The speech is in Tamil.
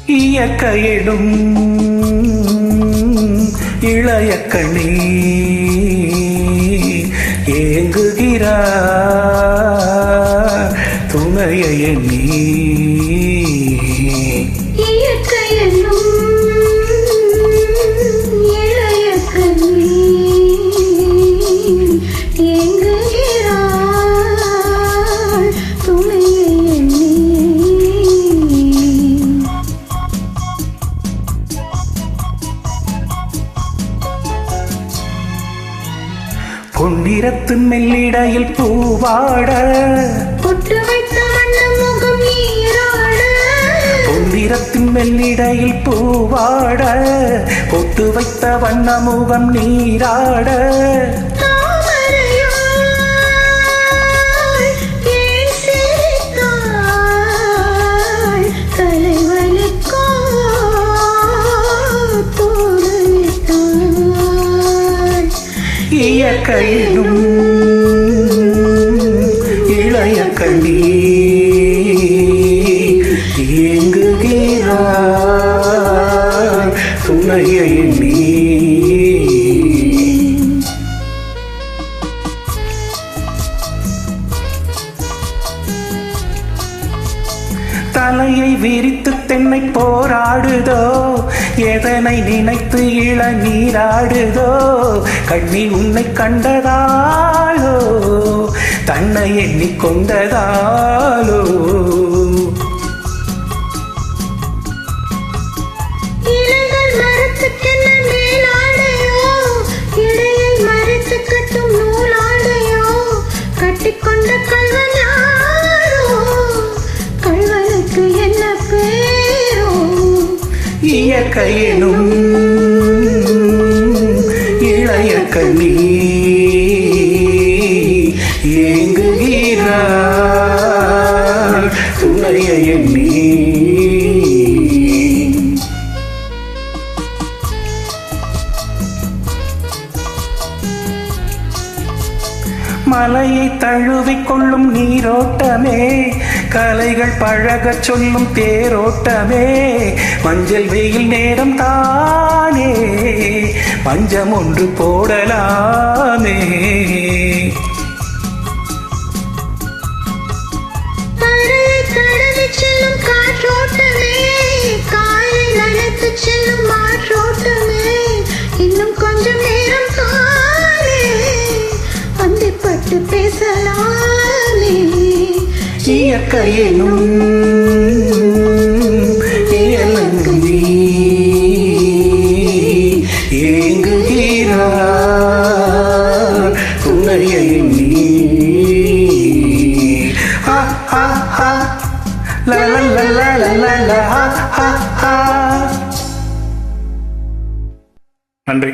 இயற்கையிடும் இளைய கண்ணி ஏங்குகிறார் துணையை எண்ணி. பொன்னிறத்து மெல்லிடையில் பூவாட பொட்டு வைத்த வண்ண முகம் நீராட. பொன்னிறத்தின் மெல்லிடையில் பூவாட பொட்டு வைத்த வண்ண முகம் நீராட. இயற்கையிலும் இளைய கண்ணி ஏங்குகிறார் துணையை எண்ணி. தலையை விரித்து தென்னை போராடுதோ எதனை நினைத்து இளநீராடுதோ. கண்ணி உன்னை கண்டதாலோ தன்னை எண்ணிக்கொண்டதாலோ. இயற்கையிலும் இளைய கண்ணி ஏங்குகிறார் துணையை எண்ணி. மலையை தழுவிக் கொள்ளும் நீரோட்டமே கலைகள் பழகச் சொல்லும் தேரோட்டமே. மஞ்சள் வெயில் நேரம் தானே பஞ்சம் ஒன்று போடலாமே. இன்னும் கொஞ்சம் நேரம் தானே அந்திப்பட்டு பேசலாமே. இயற்கையிலும் இளங்கி ஏங்குகிறார் துணையை எண்ணி. நன்றி.